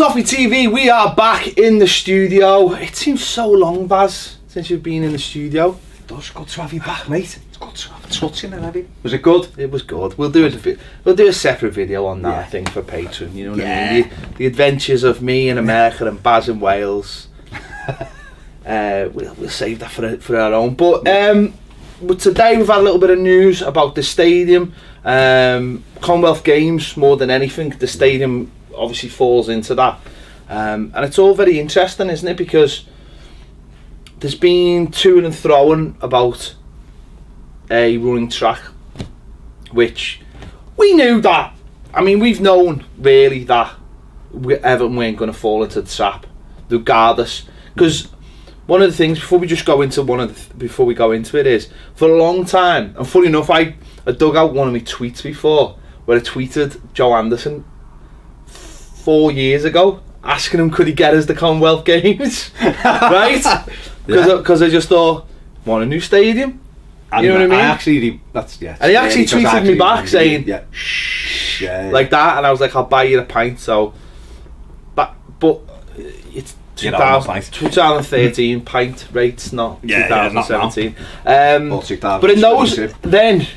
Toffee TV, we are back in the studio. It seems so long, Baz, since you've been in the studio. It does. Good to have you back, mate. It's good to have a touch in and everything. Was it good? It was good. We'll do a separate video on that, I think, for Patreon. You know what I mean? The adventures of me in America and Baz in Wales. We'll save that for our own. But today we've had a little bit of news about the stadium. Commonwealth Games, more than anything, the stadium obviously falls into that, and it's all very interesting, isn't it? Because there's been to and throwing about a running track, which we knew that. I mean, we've known really that Everton weren't going to fall into the trap, regardless. Because one of the things before we go into it is, for a long time, and funny enough, I dug out one of my tweets before where I tweeted Joe Anderson 4 years ago asking him could he get us the Commonwealth Games, right? Because I just thought, want a new stadium? You know what I mean? And he actually tweeted me back saying, shh, like that, and I was like, I'll buy you a pint. So, but it's 2013 pint rates, not 2017. But in those, then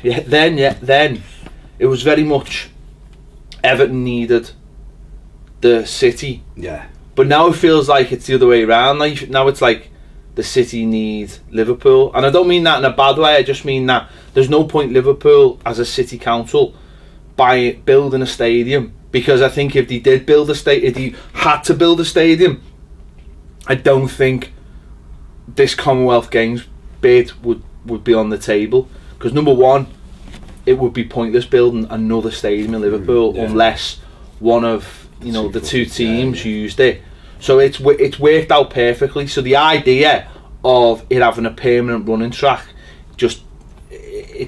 it was very much Everton needed the city. But now it feels like it's the other way around. Like, now it's like the city needs Liverpool, and I don't mean that in a bad way. I just mean that there's no point Liverpool as a city council by building a stadium, because I think if they did build a stadium, if they had to build a stadium, I don't think this Commonwealth Games bid would be on the table. Because number one, it would be pointless building another stadium in Liverpool unless one of the two teams used it. So it's worked out perfectly. So the idea of it having a permanent running track just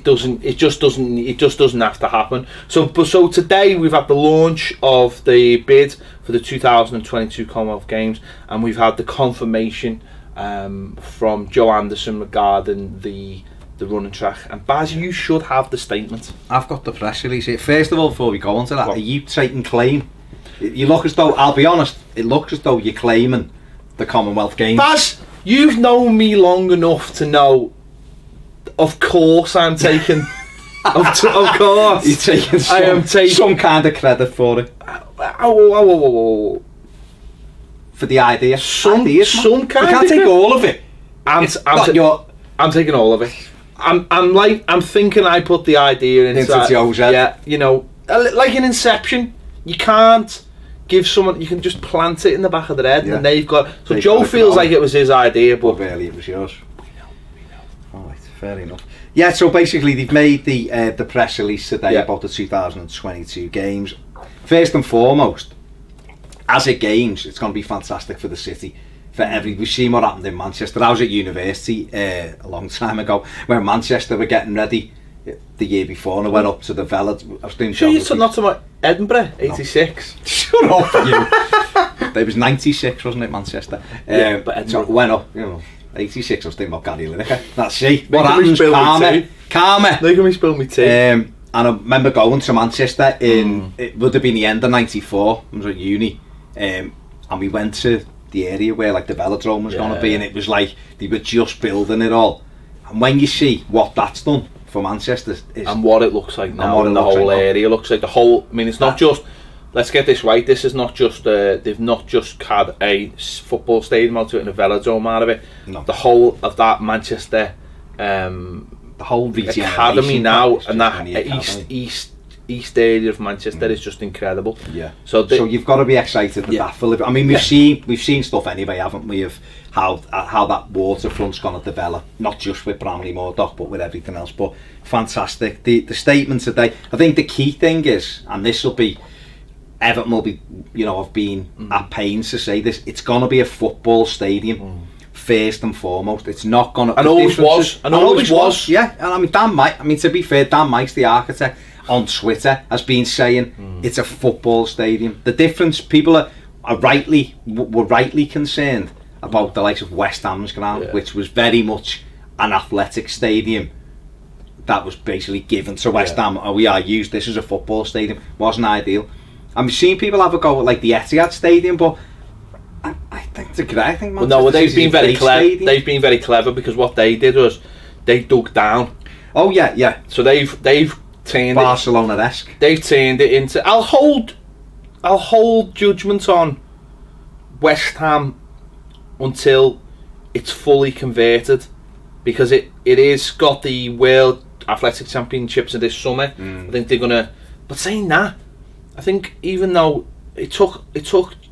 doesn't have to happen. So today we've had the launch of the bid for the 2022 Commonwealth Games, and we've had the confirmation from Joe Anderson regarding the running track. And Baz, you should have the statement. I've got the press release here. First of all, before we go on to that, are you taking claim? You look as though, I'll be honest, it looks as though you're claiming the Commonwealth Games. Baz, you've known me long enough to know, of course I'm taking, of course. You're taking some kind of credit for it. For the idea. Some kind of credit. You can't take all of it. I'm taking all of it. I'm thinking I put the idea into Joe's head. Yeah, like in Inception, you can't give someone, you can just plant it in the back of their head, and they've got. So Joe feels like it was his idea, but really it was yours. We know. All right, fair enough. Yeah, so basically they've made the press release today about the 2022 games. First and foremost, as it games, it's going to be fantastic for the city. We've seen what happened in Manchester. I was at university a long time ago when Manchester were getting ready the year before, and I went up to the Vela. I was doing not to my Edinburgh, 86. No. Shut up, you. It was 96, wasn't it, Manchester? But so I went up, 86. I was thinking about Gary Lineker. That's it. What happens? Karma. They can me spill me tea. And I remember going to Manchester in it would have been the end of '94. I was at uni, and we went to the area where like the velodrome was going to be, and it was like they were just building it all. And when you see what that's done for Manchester and what it looks like now, and the whole area looks like the whole. I mean, it's not just. Let's get this right. This is not just. They've not just had a football stadium out of it and a velodrome out of it. No. The whole of that Manchester, the whole academy now, and that east area of Manchester is just incredible. Yeah. So you've got to be excited with that for Liverpool. I mean, we've seen stuff anyway, haven't we, of how that waterfront's going to develop, not just with Bramley Moordock, but with everything else. But fantastic. The statement today. I think the key thing is, and this will be, Everton will be, I've been at pains to say this. It's going to be a football stadium. First and foremost, it's not going to. And always was. Yeah, and I mean, I mean, to be fair, Dan Mike's the architect. On Twitter has been saying it's a football stadium. The difference, people were rightly concerned about the likes of West Ham's ground, which was very much an athletic stadium that was basically given to West Ham. Oh, we are used this as a football stadium. Wasn't ideal. I'm seeing people have a go at like the Etihad Stadium, but I think it's a great. I think well, no, they've been very clever. They've been very clever because what they did was they dug down. Oh yeah, yeah. So they've turned Barcelona-esque. They've turned it into. I'll hold judgment on West Ham until it's fully converted, because it is got the World Athletic Championships of this summer. I think they're gonna. But saying that, I think even though it took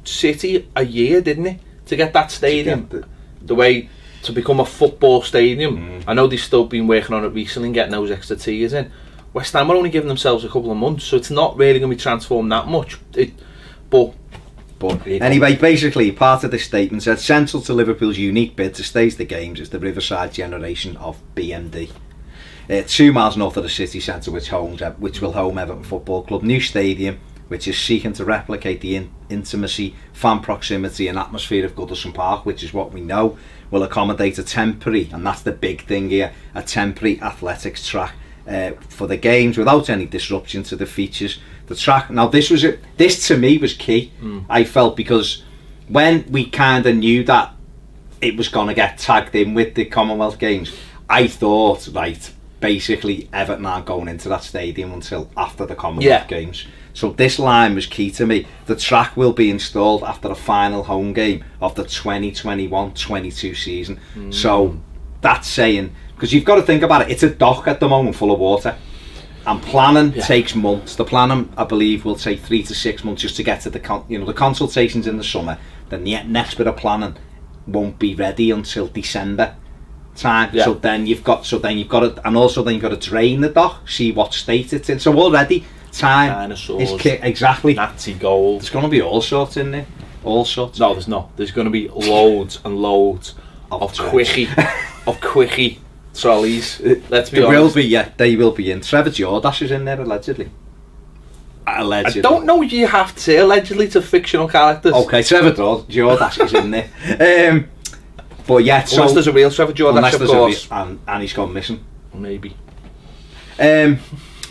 City a year, didn't it, to get that stadium the way to become a football stadium. I know they've still been working on it recently and getting those extra tiers in. West Ham are only giving themselves a couple of months, so it's not really going to be transformed that much. But anyway, basically, part of this statement said central to Liverpool's unique bid to stage the games is the Riverside generation of BMD. 2 miles north of the city centre, which will home Everton Football Club. New stadium, which is seeking to replicate the intimacy, fan proximity and atmosphere of Goodison Park, which is what we know, will accommodate a temporary, and that's the big thing here, a temporary athletics track for the games without any disruption to the features. The track, now this to me was key, I felt, because when we kind of knew that it was going to get tagged in with the Commonwealth Games, I thought, right, basically Everton aren't going into that stadium until after the Commonwealth Games. So this line was key to me. The track will be installed after the final home game of the 2021-22 season. So that's saying, because you've got to think about it, it's a dock at the moment full of water, and planning takes months. The planning, I believe, will take 3 to 6 months just to get to the the consultations in the summer. Then the next bit of planning won't be ready until December time. So then you've got to, and also then you've got to drain the dock, see what state it's in. So already time dinosaurs, is exactly Nazi gold. There's going to be all sorts in there, all sorts. No, there's not. There's going to be loads and loads of quickie trolleys. Let's be honest. They will be in. Trevor Jordash is in there allegedly. I don't know. You have to say allegedly to fictional characters. Okay, Trevor Jordash is in there. But yeah, unless there's a real Trevor Jordash, of course, and he's gone missing. Maybe.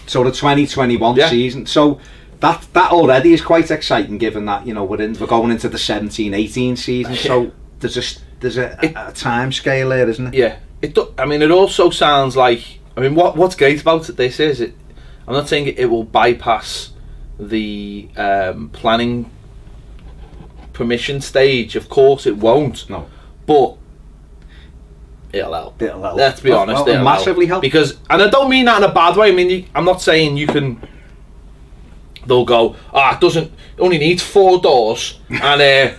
So the 2021 season. So that already is quite exciting, given that we're going into the 17-18 season. So there's a time scale there, isn't it? Yeah. It also sounds like. What's great about this is I'm not saying it will bypass the planning permission stage. Of course, it won't. No. But it'll help. Let's be honest. It'll massively help. Because, and I don't mean that in a bad way. I'm not saying you can. They'll go, it only needs 4 doors and it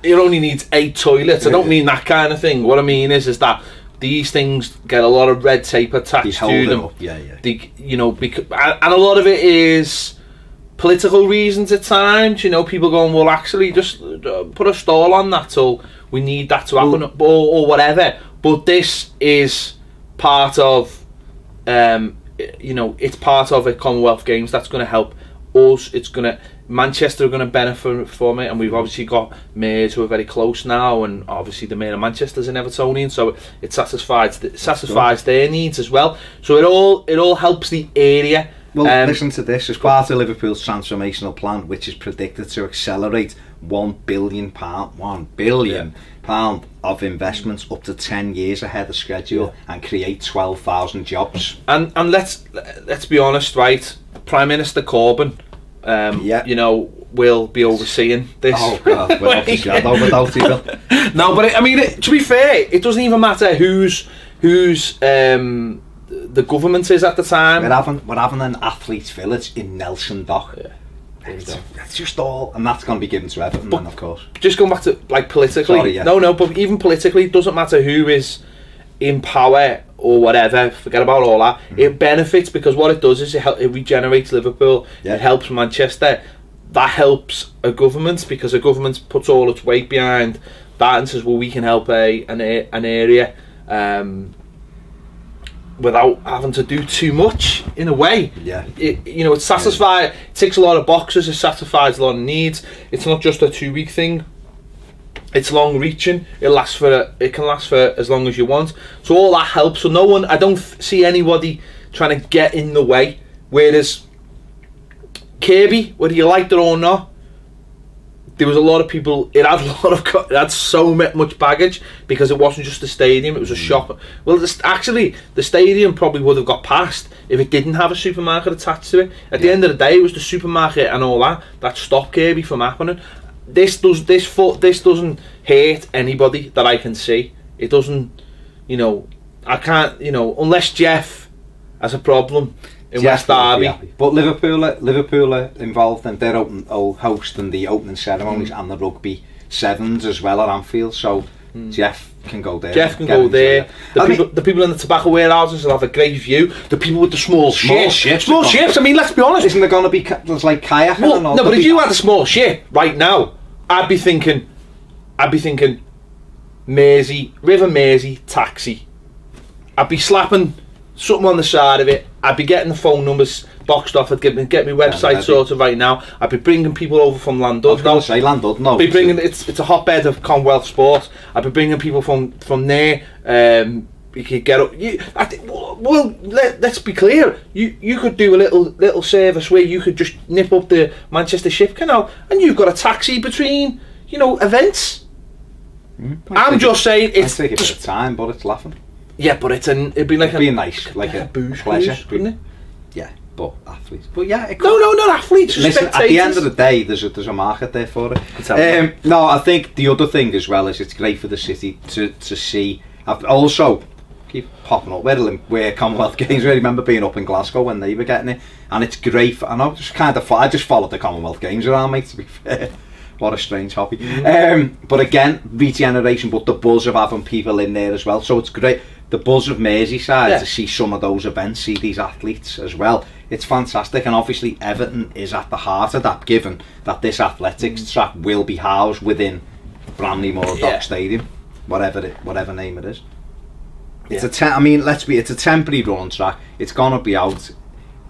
only needs 8 toilets. I don't mean that kind of thing. What I mean is that these things get a lot of red tape attached to them. Because, and a lot of it is political reasons at times. People going, well, actually, just put a stall on that till we need that to happen, or whatever. But this is part of, it's part of a Commonwealth Games that's going to help us. Manchester are going to benefit from it, and we've obviously got mayors who are very close now, and obviously the mayor of Manchester's an Evertonian, so it satisfies their needs as well. So it all helps the area. Well, listen to this. As part of Liverpool's transformational plan, which is predicted to accelerate £1 billion of investments up to 10 years ahead of schedule and create 12,000 jobs. And let's be honest, right? Prime Minister Corbyn, will be overseeing this. Oh God, without a shadow, without even. No, but to be fair, it doesn't even matter who's the government is at the time. We're having an athletes' village in Nelson Dock. Yeah. It's just all, and that's going to be given to Everton, then, of course. Just going back to politically. No, but even politically, it doesn't matter who is in power or whatever. Forget about all that. It benefits, because what it does is it regenerates Liverpool. It helps Manchester. That helps a government, because a government puts all its weight behind that and says, well, we can help an area. Without having to do too much, in a way. It satisfies. It ticks a lot of boxes. It satisfies a lot of needs. It's not just a 2-week thing. It's long reaching. It can last for as long as you want. So all that helps. So I don't see anybody trying to get in the way. Whereas Kirby, whether you liked it or not, there was a lot of people. It had so much baggage because it wasn't just a stadium; it was a shop. Well, actually, the stadium probably would have got passed if it didn't have a supermarket attached to it. At the end of the day, it was the supermarket and all that stopped Kirby from happening. This doesn't hurt anybody that I can see. It doesn't, you know. I can't, you know, unless Jeff has a problem in West Derby. But Liverpool are involved, and they're hosting the opening ceremonies and the rugby sevens as well at Anfield. So Jeff can go there. Jeff can go there. The people in the tobacco warehouses will have a great view. The people with the small ships. I mean, let's be honest. Isn't there going to be there's like kayaking? Well, and all? No, but if you had a small ship right now, I'd be thinking, River Mersey taxi. I'd be slapping something on the side of it. I'd be getting the phone numbers boxed off. I'd get my website sorted right now. I'd be bringing people over from Landud. I was going to say Landud. No, be bringing it's a hotbed of Commonwealth sport. I'd be bringing people from there. You could get up. Let's be clear. You could do a little service where you could just nip up the Manchester Ship Canal, and you've got a taxi between events. I'm just saying it's take a bit of time, but it's laughing. Yeah, but it'd be like a nice, like a booze pleasure, cruise, wouldn't it? Yeah, but athletes. But yeah, no, not athletes. Listen, at the end of the day, there's a market there for it. No, I think the other thing as well is it's great for the city to see. Also, keep popping up where Commonwealth Games. I remember being up in Glasgow when they were getting it, and it's great. I know, I just followed the Commonwealth Games around, mate. To be fair. What a strange hobby. But again, regeneration, but the buzz of having people in there as well. So it's great. The buzz of Merseyside to see some of those events, see these athletes as well. It's fantastic. And obviously Everton is at the heart of that, given that this athletics track will be housed within Bramley-Moore Dock Stadium, whatever name it is. It's it's a temporary running track. It's going to be out.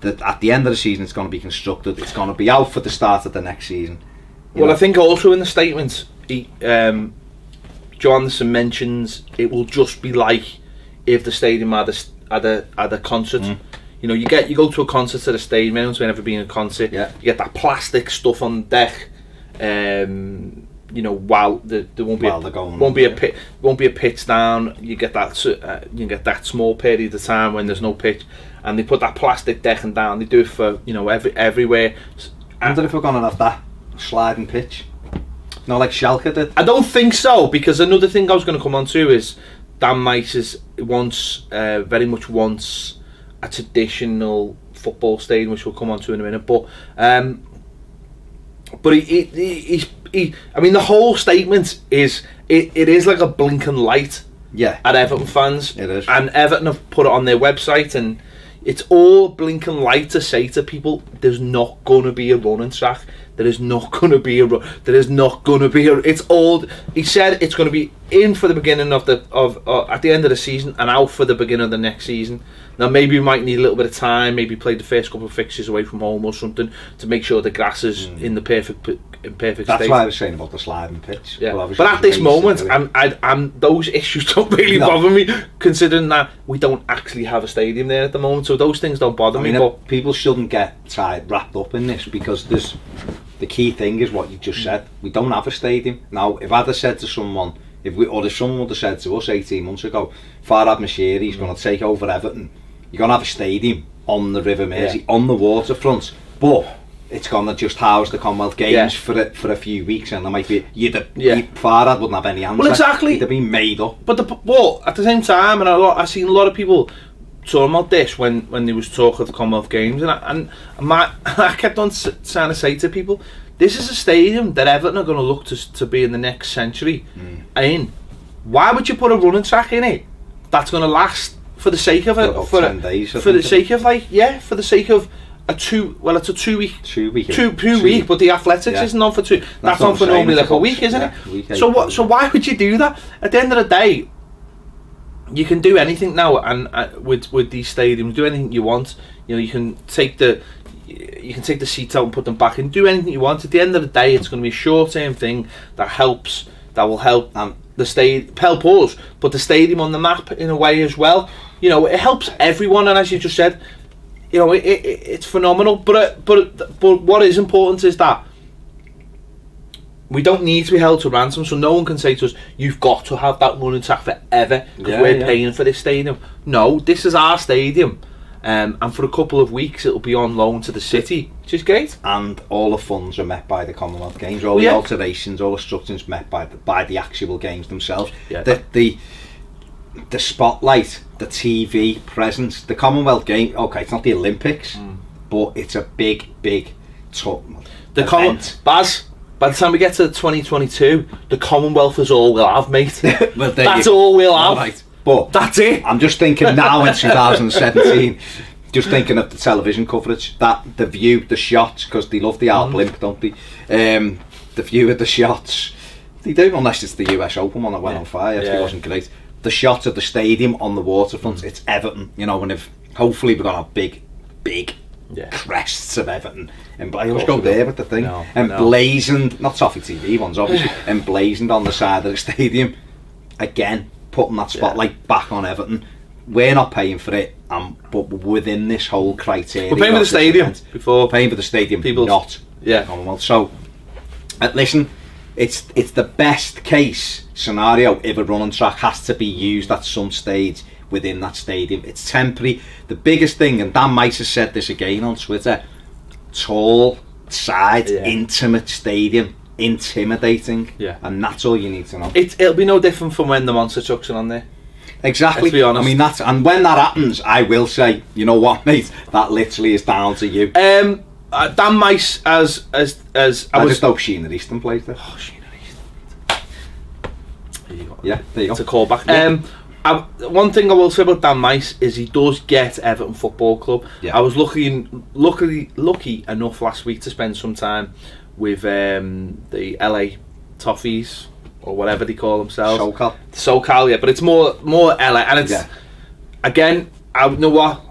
At the end of the season, it's going to be constructed. It's going to be out for the start of the next season. Well, I think also in the statement, Johansson mentions it will just be like if the stadium had a concert. You know, you go to a concert at a stadium. Anyone's ever been in a concert, you get that plastic stuff on the deck. You know, while there won't be a pitch down. You get that small period of time when there's no pitch, and they put that plastic decking down. They do it for everywhere. I wonder if we're gonna have that sliding pitch. No, like Schalke did. I don't think so, because another thing I was going to come on to is Dan Meisers very much wants a traditional football stadium, which we'll come on to in a minute. But he's I mean, the whole statement is it is like a blinking light at Everton fans. It is, and Everton have put it on their website, and it's all blinking light to say to people, there's not going to be a running track. There is not going to be it's all. He said it's going to be in for the beginning at the end of the season and out for the beginning of the next season. Now maybe we might need a little bit of time. Maybe play the first couple of fixtures away from home or something to make sure the grass is in the perfect state. That's why I was saying about the sliding pitch. Yeah. But at this moment, those issues don't really bother me, considering that we don't actually have a stadium there at the moment. So those things don't bother me. But people shouldn't get wrapped up in this, because the key thing is what you just said. We don't have a stadium. Now, if I'd have said to someone, if someone would have said to us 18 months ago, Farhad Moshiri's going to take over Everton, you're going to have a stadium on the River Mersey, on the waterfront, but it's going to just house the Commonwealth Games for a few weeks, and there might be Farhad wouldn't have any answer. Well, exactly. They'd be made up. But at the same time, and I've seen a lot of people talking about this when there was talk of the Commonwealth Games, and I kept on trying to say to people, this is a stadium that Everton are going to look to be in the next century. Why would you put a running track in it that's going to last for the sake of it, for 10 days, for the sake of a 2 week, but the athletics isn't on for 2. That's on for normally like a week, isn't it? So why would you do that? At the end of the day, you can do anything now, and with these stadiums, do anything you want. You know, you can take the seats out and put them back in. Do anything you want. At the end of the day, it's going to be a short-term thing that will help help us put the stadium on the map in a way as well. You know, it helps everyone, and as you just said, you know, it's phenomenal. But what is important is that we don't need to be held to ransom, so no one can say to us, you've got to have that running track forever because we're paying for this stadium. No, this is our stadium, and for a couple of weeks it'll be on loan to the city, which is great. And all the funds are met by the Commonwealth Games, all the alterations, all the structures met by the actual games themselves. The spotlight, the TV presence, the Commonwealth Game, okay, it's not the Olympics, but it's a big event. Baz, by the time we get to 2022, the Commonwealth is all we'll have, mate. Well, that's all we'll have. Right. But that's it. I'm just thinking now in 2017, just thinking of the television coverage, that the view, the shots, because they love the blimp, don't they? The view of the shots, they do, unless it's the US Open one that went on fire. It wasn't great. The shots of the stadium on the waterfront, it's Everton, you know, and hopefully we're going to have big crests of Everton, and I always go there with the thing, emblazoned, not Toffee TV ones obviously, emblazoned on the side of the stadium, again putting that spotlight back on Everton. We're not paying for it, but within this whole criteria, we're paying for the stadium event, before paying for the stadium, not Commonwealth. So listen, it's the best case scenario if a running track has to be used at some stage within that stadium. It's temporary. The biggest thing, and Dan Mice has said this again on Twitter, tall side, intimate stadium, intimidating, and that's all you need to know. It'll be no different from when the monster trucks are on there. Exactly. Let's be honest. I mean, and when that happens, I will say, you know what, mate, that literally is down to you. Dan Mice, as I just hope Sheena Easton plays there. Oh, Sheena Easton. Yeah, there you go. It's a callback. One thing I will say about Dan Mice is he does get Everton Football Club. I was lucky enough last week to spend some time with the LA Toffees, or whatever they call themselves. SoCal, yeah, but it's more LA, and it's again, I know what,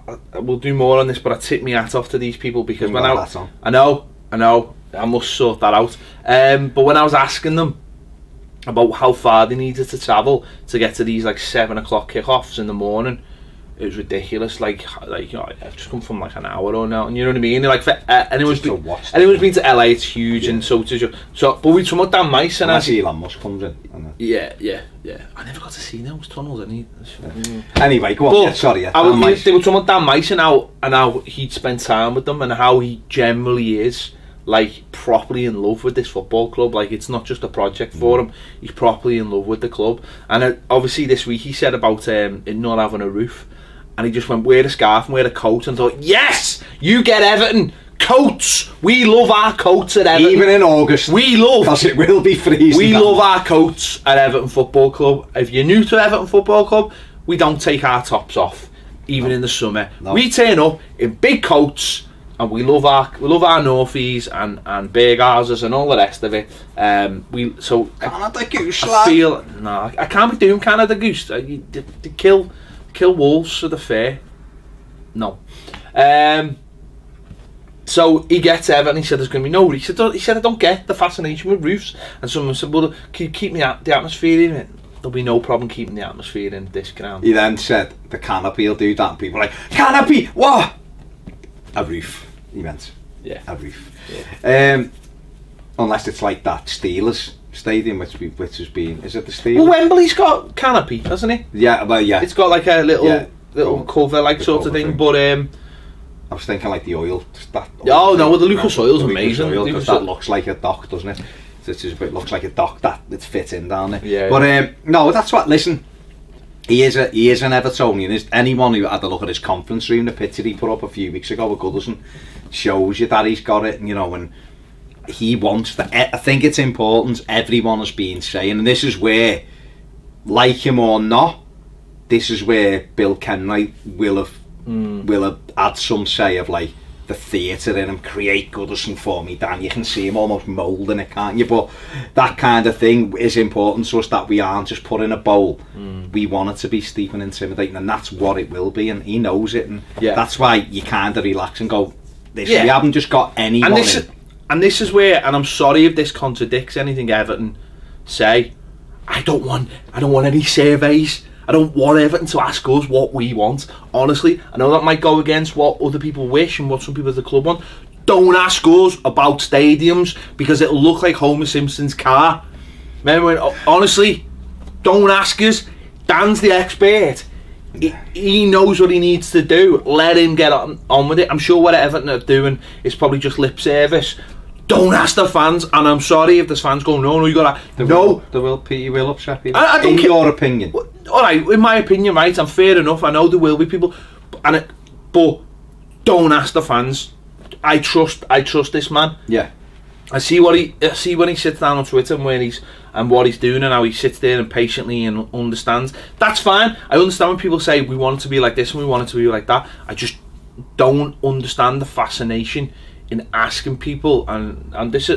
we'll do more on this, but I tip my hat off to these people because when I know, I must sort that out. But when I was asking them about how far they needed to travel to get to these like 7 o'clock kickoffs in the morning, it was ridiculous. Like you know, I've just come from like an hour or now, and you know what I mean. Like anyone's been to LA, it's huge, and so but we talking about Dan Mice, and unless Elon Musk comes in. Yeah. I never got to see those tunnels. Anyway, go on. Sorry. They were talking about Dan Mice and how he'd spent time with them, and how he generally is like properly in love with this football club. Like it's not just a project for him. He's properly in love with the club. And obviously this week he said about it not having a roof, and he just went, wear a scarf and wear a coat, and thought, yes, you get Everton coats. We love our coats at Everton. Even in August. Because it will be freezing. We love our coats at Everton Football Club. If you're new to Everton Football Club, we don't take our tops off, even in the summer. We turn up in big coats, and we love our Northies and Berghouses and all the rest of it. Canada Goose. I can't be doing Canada Goose. To kill wolves for the fair. No. So he gets Everton. He said there's going to be no roof. He said I don't get the fascination with roofs. And someone said, well, can you keep the atmosphere in it? There'll be no problem keeping the atmosphere in this ground. He then said the canopy will do that, and people were like, canopy, what? A roof, he meant. Yeah. A roof. Yeah. Unless it's like that Steelers stadium, which has been, is it the Steelers? Well, Wembley's got canopy, hasn't it? Yeah, well, yeah. It's got like a little cover, like sort of thing. But I was thinking like the oil. The Lucas Oil's amazing. Because that looks like a dock, doesn't it? It looks like a dock that it fits in down there. Yeah. But no, that's what. Listen, he is an Evertonian. Anyone who had a look at his conference room, the picture he put up a few weeks ago with Goodison, shows you that he's got it. You know, and he wants that. I think it's important. Everyone has been saying, and this is where, like him or not, this is where Bill Kenwright will have had some say of like the theatre in him. Create Goodison for me, Dan. You can see him almost moulding it, can't you? But that kind of thing is important to us, that we aren't just put in a bowl. We want it to be steep and intimidating, and that's what it will be, and he knows it, and that's why you kind of relax and go, we haven't just got anyone and this is where, and I'm sorry if this contradicts anything Everton say, I don't want any surveys. I don't want Everton to ask us what we want. Honestly, I know that might go against what other people wish and what some people at the club want. Don't ask us about stadiums because it'll look like Homer Simpson's car. Remember when, honestly, don't ask us. Dan's the expert. He knows what he needs to do. Let him get on with it. I'm sure what Everton are doing is probably just lip service. Don't ask the fans, and I'm sorry if the fans go, no, you gotta. They will upset people. I don't in care. Your opinion. Alright, in my opinion, right, I'm fair enough. I know there will be people, but don't ask the fans. I trust this man. Yeah. I see when he sits down on Twitter and what he's doing and how he sits there and patiently and understands. That's fine. I understand when people say we want it to be like this and we want it to be like that. I just don't understand the fascination in asking people and this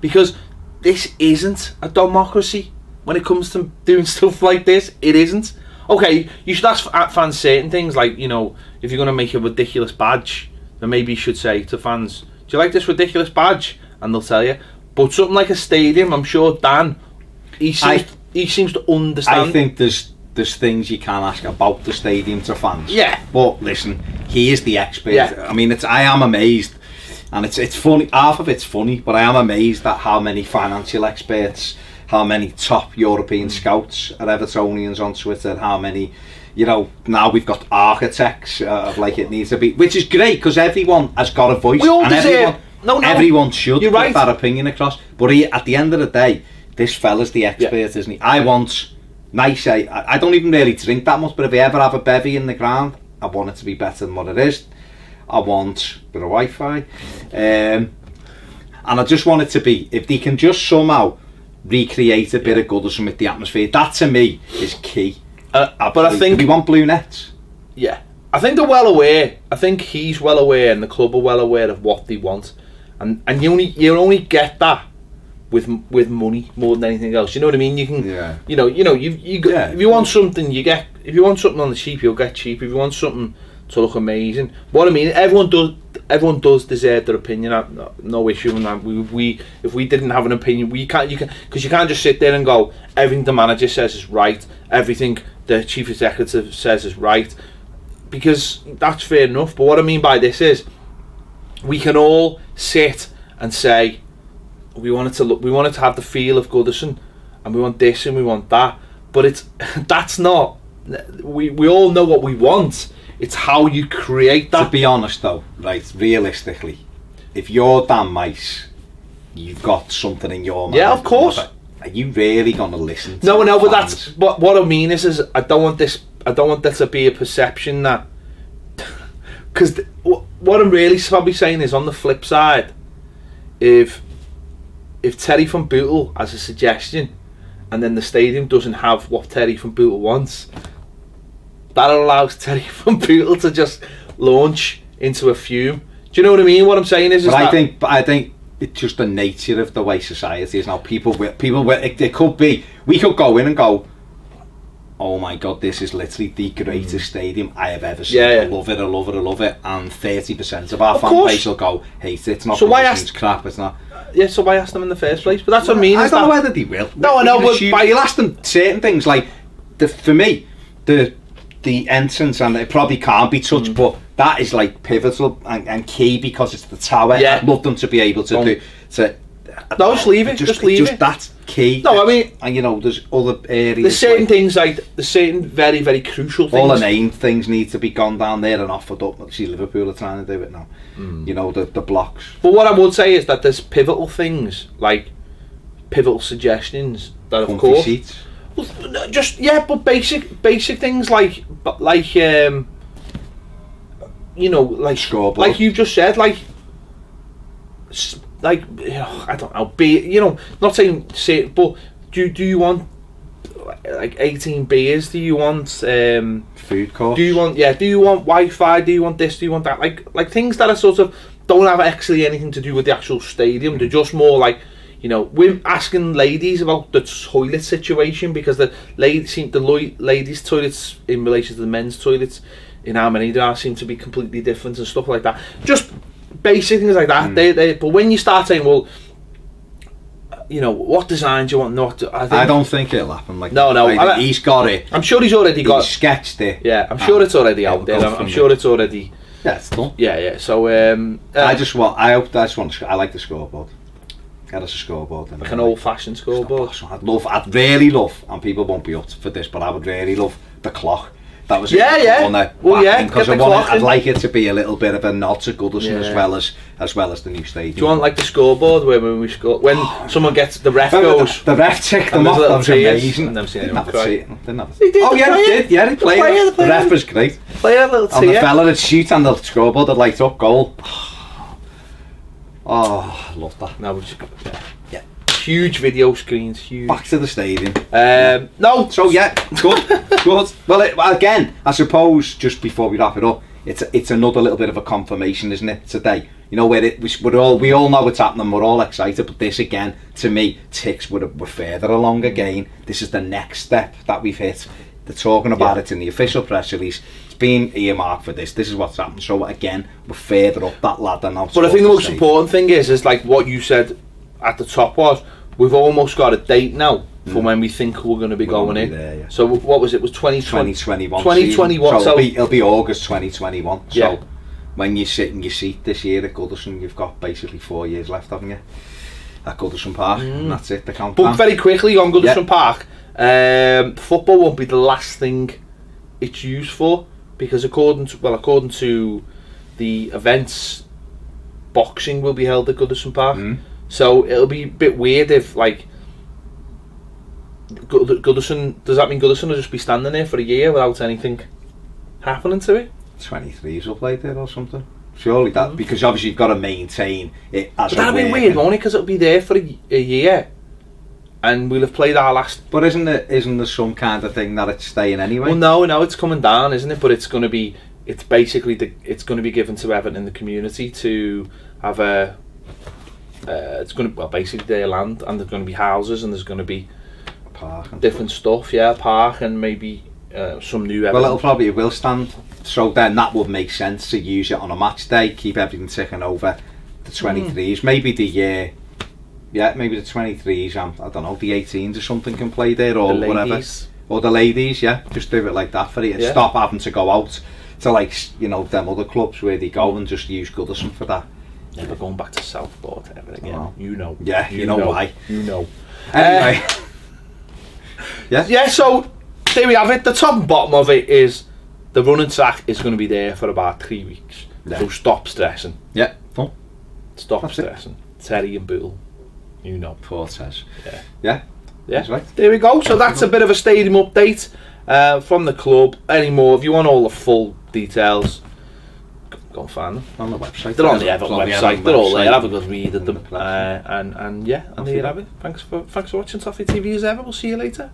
because this isn't a democracy when it comes to doing stuff like this. It isn't. Okay, you should ask fans certain things like, you know, if you're going to make a ridiculous badge, then maybe you should say to fans, do you like this ridiculous badge? And they'll tell you. But something like a stadium, I'm sure Dan, he seems to understand. I think there's things you can't ask about the stadium to fans. Yeah. But listen, he is the expert. Yeah. I mean, I am amazed, and it's funny. Half of it's funny, but I am amazed at how many financial experts, how many top European scouts are Evertonians on Twitter, how many. You know, now we've got architects of like it needs to be, which is great because everyone has got a voice. We all deserve. Everyone should You're put right. that opinion across. But at the end of the day, this fella's the expert, isn't he? I want nice. I don't even really drink that much, but if I ever have a bevy in the ground, I want it to be better than what it is. I want a bit of Wi-Fi, and I just want it to be. If they can just somehow recreate a bit of Goodison with the atmosphere, that to me is key. But I think we want blue nets. Yeah, I think they're well aware. I think he's well aware, and the club are well aware of what they want, and you only get that with money more than anything else. You know what I mean? You can, you know, if you want something, you get. If you want something on the cheap, you'll get cheap. If you want something to look amazing, what I mean, everyone does deserve their opinion. No issue with that. If we didn't have an opinion, because you can't just sit there and go, everything the manager says is right, everything the chief executive says is right, because that's fair enough. But what I mean by this is, we can all sit and say we want it to have the feel of Goodison, and we want this and we want that. But that's not. We all know what we want. It's how you create that. To be honest though, right, realistically, if you're Dan Mice, you've got something in your mind. Yeah, of course. Are you really going to listen to No, but fans? that's what I mean is I don't want there to be a perception that, because what I'm really probably saying is, on the flip side, if Terry van Bootle has a suggestion and then the stadium doesn't have what Terry van Bootle wants, that allows Terry van Bootle to just launch into a fume. Do you know what I mean? What I'm saying is I think it's just the nature of the way society is now. It could be, we could go in and go, oh my god, this is literally the greatest stadium I have ever seen. I love it, I love it, I love it. And 30% of our fan base will go, hate it, it's not, it's crap, it's not. Yeah, so why ask them in the first place? But that's what I mean. I don't know whether they will. No, I know, but you'll ask them certain things, like, for me, the entrance, and it probably can't be touched, but that is like pivotal and key because it's the tower. Yeah. I'd love them to be able to do. No, just leave it. Just leave it. That's key. No, I mean, and you know, there's other areas. There's certain things like there's certain very, very crucial things. All the named things need to be gone down there and offered up. See, Liverpool are trying to do it now. You know, the blocks. But what I would say is that there's pivotal things, like pivotal suggestions that, of course. Seats. Well, but basic things like you know, like scoreboard, like you just said, like you know, I don't know, you know, not saying say it, but do you want like 18 beers? Do you want food course? Do you want Wi-Fi? Do you want this? Do you want that? Like things that are sort of don't have actually anything to do with the actual stadium. They're just more like, you know, we're asking ladies about the toilet situation, because the ladies' toilets in relation to the men's toilets in how many there are seem to be completely different and stuff like that. Just basic things like that. But when you start saying, well, you know, what design do you want? Not, I don't think it'll happen. Like no, he's got it. I'm sure he's already sketched it. Yeah, I'm sure it's already out there. I'm sure it's already. Yeah, it's done. Yeah. So I like the scoreboard. Get us a scoreboard. Like an old-fashioned scoreboard. I'd really love, and people won't be up for this, but I would really love the clock. That was because I'd like it to be a little bit of a nod to Goodison as well as the new stadium. Do you want like the scoreboard where when we score, when someone gets the ref goes, the ref ticked them off? That was amazing. I've never seen anyone cry. He did. Oh yeah, he did. Yeah, he played. The ref was great. Play a little tear. And the fella would shoot and the scoreboard would light up goal. Oh, I love that. No, we just yeah. Huge video screens, huge. Back to the stadium. No. So yeah, good. Well, again, I suppose just before we wrap it up, it's another little bit of a confirmation, isn't it? Today, you know, where we all know what's happening. We're all excited, but this again, to me, ticks we're further along again. This is the next step that we've hit. They're talking about it in the official press release. Been earmarked for this. This is what's happened. So again, we're further up that ladder now. But I think the most important thing is like what you said at the top was we've almost got a date now for when we think we're going to be going in. There, yeah. So what was it? Was 2021? 2021. So it'll be August 2021. So when you sit in your seat this year at Goodison, you've got basically 4 years left, haven't you? At Goodison Park, and that's it. The countdown. But very quickly on Goodison Park, football won't be the last thing it's used for. Because according to the events, boxing will be held at Goodison Park. So it'll be a bit weird if like Goodison. Does that mean Goodison will just be standing there for a year without anything happening to it? 23s will play there or something. Surely that because obviously you've got to maintain it as. But that'll be weird, won't it? Because it'll be there for a year. And we'll have played our last. But isn't there some kind of thing that it's staying anyway? Well, no, it's coming down, isn't it? But it's going to be. It's basically it's going to be given to Everton in the community to have a. It's going to basically their land, and there's going to be houses, and there's going to be a park and different stuff. Yeah, park and maybe some new. Everton. Well, it will stand. So then that would make sense to use it on a match day, keep everything ticking over the 23s, maybe the. Yeah, maybe the 23s, I don't know, the 18s or something can play there or whatever. Or the ladies, yeah, just do it like that for it and stop having to go out to like, you know, them other clubs where they go and just use Goodison for that. Never going back to Southport ever again, you know. Yeah, you know why. You know. Anyway. Yeah, so there we have it. The top and bottom of it is the running track is going to be there for about 3 weeks. Yeah. So stop stressing. Yeah, fun. Stop stressing. Terry and Boole. You know, Portes. Yeah. That's right. There we go. So that's a bit of a stadium update from the club. Any more? If you want all the full details, go and find them on the website. They're on the Everton website. They're all there. Have a good read of them. And there you have it. Thanks for watching Toffee TV as ever. We'll see you later.